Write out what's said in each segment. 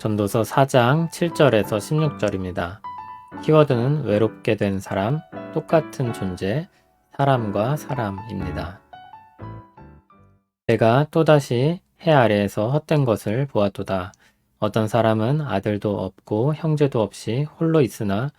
전도서 4장 7절에서 16절입니다. 키워드는 외롭게 된 사람, 똑같은 존재, 사람과 사람입니다. 내가 또다시 해 아래에서 헛된 것을 보았도다. 어떤 사람은 아들도 없고 형제도 없이 홀로 있으나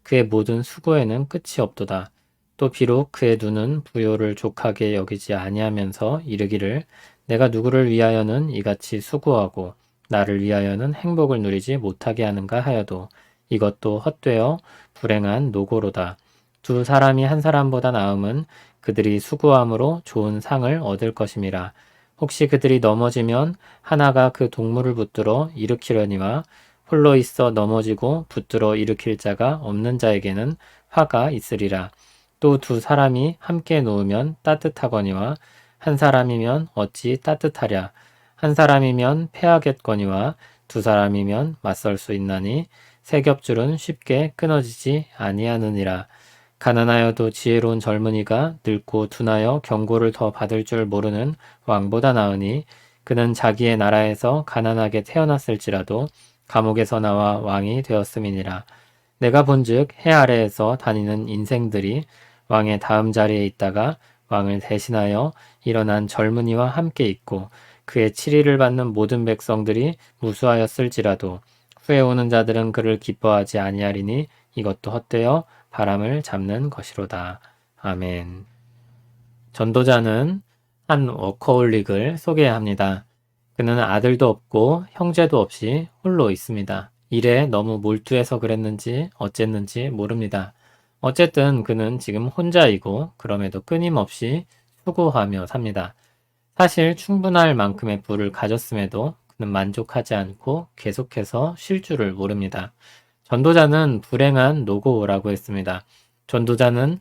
그의 모든 수고에는 끝이 없도다. 또 비록 그의 눈은 부요를 족하게 여기지 아니하면서 이르기를 내가 누구를 위하여는 이같이 수고하고 나를 위하여는 행복을 누리지 못하게 하는가 하여도 이것도 헛되어 불행한 노고로다. 두 사람이 한 사람보다 나음은 그들이 수고함으로 좋은 상을 얻을 것임이라. 혹시 그들이 넘어지면 하나가 그 동물을 붙들어 일으키려니와 홀로 있어 넘어지고 붙들어 일으킬 자가 없는 자에게는 화가 있으리라. 또 두 사람이 함께 놓으면 따뜻하거니와 한 사람이면 어찌 따뜻하랴. 한 사람이면 패하겠거니와 두 사람이면 맞설 수 있나니 세 겹줄은 쉽게 끊어지지 아니하느니라. 가난하여도 지혜로운 젊은이가 늙고 둔하여 경고를 더 받을 줄 모르는 왕보다 나으니 그는 자기의 나라에서 가난하게 태어났을지라도 감옥에서 나와 왕이 되었음이니라. 내가 본즉 해 아래에서 다니는 인생들이 왕의 다음 자리에 있다가 왕을 대신하여 일어난 젊은이와 함께 있고 그의 치리를 받는 모든 백성들이 무수하였을지라도 후에 오는 자들은 그를 기뻐하지 아니하리니 이것도 헛되어 바람을 잡는 것이로다. 아멘. 전도자는 한 워커홀릭을 소개합니다. 그는 아들도 없고 형제도 없이 홀로 있습니다. 일에 너무 몰두해서 그랬는지 어쨌는지 모릅니다. 어쨌든 그는 지금 혼자이고 그럼에도 끊임없이 수고하며 삽니다. 사실 충분할 만큼의 부를 가졌음에도 그는 만족하지 않고 계속해서 쉴 줄을 모릅니다. 전도자는 불행한 노고라고 했습니다. 전도자는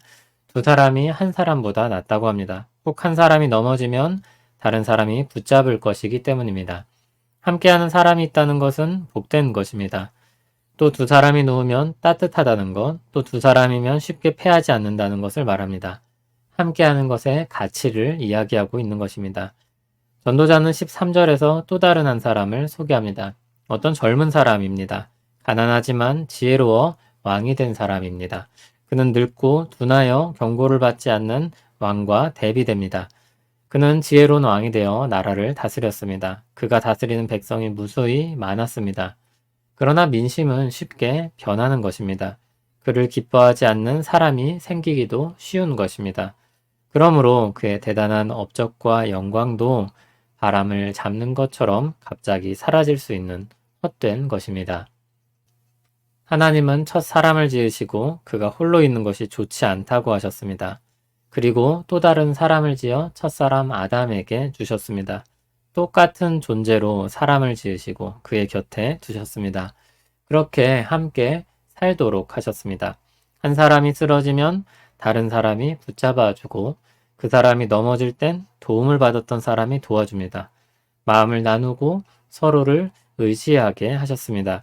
두 사람이 한 사람보다 낫다고 합니다. 꼭 한 사람이 넘어지면 다른 사람이 붙잡을 것이기 때문입니다. 함께하는 사람이 있다는 것은 복된 것입니다. 또 두 사람이 놓으면 따뜻하다는 것, 또 두 사람이면 쉽게 패하지 않는다는 것을 말합니다. 함께하는 것의 가치를 이야기하고 있는 것입니다. 전도자는 13절에서 또 다른 한 사람을 소개합니다. 어떤 젊은 사람입니다. 가난하지만 지혜로워 왕이 된 사람입니다. 그는 늙고 둔하여 경고를 받지 않는 왕과 대비됩니다. 그는 지혜로운 왕이 되어 나라를 다스렸습니다. 그가 다스리는 백성이 무수히 많았습니다. 그러나 민심은 쉽게 변하는 것입니다. 그를 기뻐하지 않는 사람이 생기기도 쉬운 것입니다. 그러므로 그의 대단한 업적과 영광도 바람을 잡는 것처럼 갑자기 사라질 수 있는 헛된 것입니다. 하나님은 첫 사람을 지으시고 그가 홀로 있는 것이 좋지 않다고 하셨습니다. 그리고 또 다른 사람을 지어 첫사람 아담에게 주셨습니다. 똑같은 존재로 사람을 지으시고 그의 곁에 두셨습니다. 그렇게 함께 살도록 하셨습니다. 한 사람이 쓰러지면 다른 사람이 붙잡아주고 그 사람이 넘어질 땐 도움을 받았던 사람이 도와줍니다. 마음을 나누고 서로를 의지하게 하셨습니다.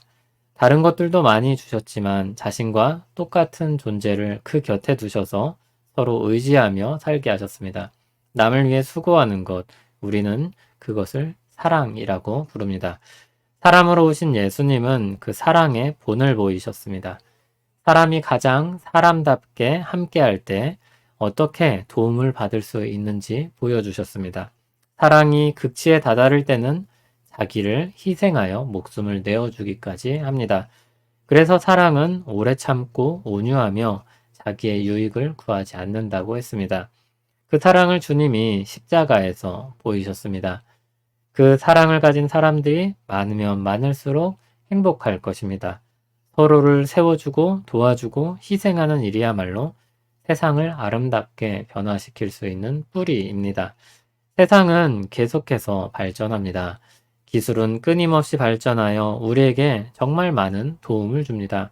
다른 것들도 많이 주셨지만 자신과 똑같은 존재를 그 곁에 두셔서 서로 의지하며 살게 하셨습니다. 남을 위해 수고하는 것, 우리는 그것을 사랑이라고 부릅니다. 사람으로 오신 예수님은 그 사랑의 본을 보이셨습니다. 사람이 가장 사람답게 함께할 때 어떻게 도움을 받을 수 있는지 보여주셨습니다. 사랑이 극치에 다다를 때는 자기를 희생하여 목숨을 내어주기까지 합니다. 그래서 사랑은 오래 참고 온유하며 자기의 유익을 구하지 않는다고 했습니다. 그 사랑을 주님이 십자가에서 보이셨습니다. 그 사랑을 가진 사람들이 많으면 많을수록 행복할 것입니다. 서로를 세워주고 도와주고 희생하는 일이야말로 세상을 아름답게 변화시킬 수 있는 뿌리입니다. 세상은 계속해서 발전합니다. 기술은 끊임없이 발전하여 우리에게 정말 많은 도움을 줍니다.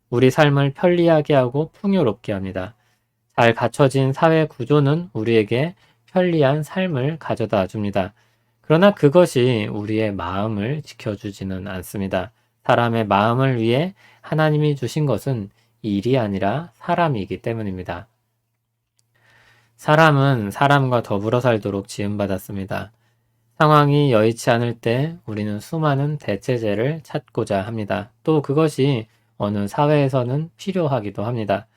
우리 삶을 편리하게 하고 풍요롭게 합니다. 잘 갖춰진 사회 구조는 우리에게 편리한 삶을 가져다 줍니다. 그러나 그것이 우리의 마음을 지켜주지는 않습니다. 사람의 마음을 위해 하나님이 주신 것은 일이 아니라 사람이기 때문입니다. 사람은 사람과 더불어 살도록 지음받았습니다. 상황이 여의치 않을 때 우리는 수많은 대체제를 찾고자 합니다. 또 그것이 어느 사회에서는 필요하기도 합니다.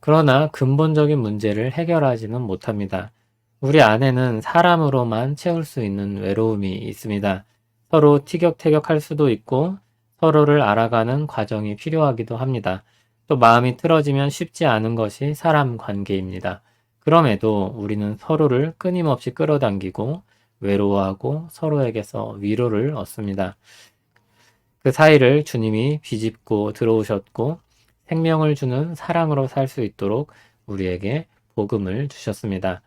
그러나 근본적인 문제를 해결하지는 못합니다. 우리 안에는 사람으로만 채울 수 있는 외로움이 있습니다. 서로 티격태격할 수도 있고 서로를 알아가는 과정이 필요하기도 합니다. 또 마음이 틀어지면 쉽지 않은 것이 사람 관계입니다. 그럼에도 우리는 서로를 끊임없이 끌어당기고 외로워하고 서로에게서 위로를 얻습니다. 그 사이를 주님이 비집고 들어오셨고 생명을 주는 사랑으로 살 수 있도록 우리에게 복음을 주셨습니다.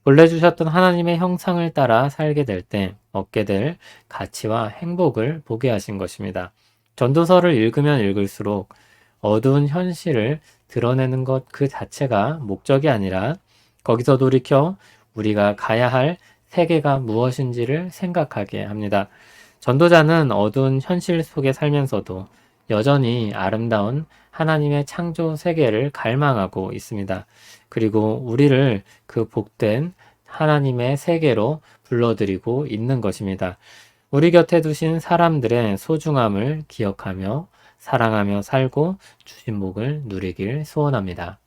본래 주셨던 하나님의 형상을 따라 살게 될 때 얻게 될 가치와 행복을 보게 하신 것입니다. 전도서를 읽으면 읽을수록 어두운 현실을 드러내는 것 그 자체가 목적이 아니라 거기서 돌이켜 우리가 가야 할 세계가 무엇인지를 생각하게 합니다. 전도자는 어두운 현실 속에 살면서도 여전히 아름다운 하나님의 창조 세계를 갈망하고 있습니다. 그리고 우리를 그 복된 하나님의 세계로 불러들이고 있는 것입니다. 우리 곁에 두신 사람들의 소중함을 기억하며 사랑하며 살고 주신 복을 누리길 소원합니다.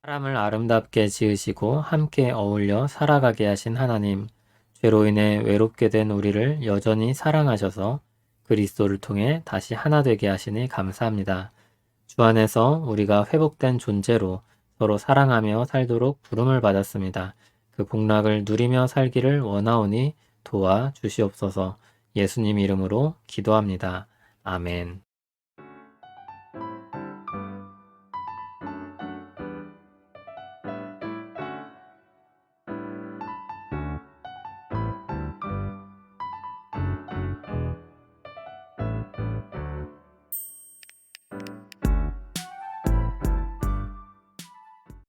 사람을 아름답게 지으시고 함께 어울려 살아가게 하신 하나님, 죄로 인해 외롭게 된 우리를 여전히 사랑하셔서 그리스도를 통해 다시 하나 되게 하시니 감사합니다. 주 안에서 우리가 회복된 존재로 서로 사랑하며 살도록 부름을 받았습니다. 그 복락을 누리며 살기를 원하오니 도와 주시옵소서. 예수님 이름으로 기도합니다. 아멘.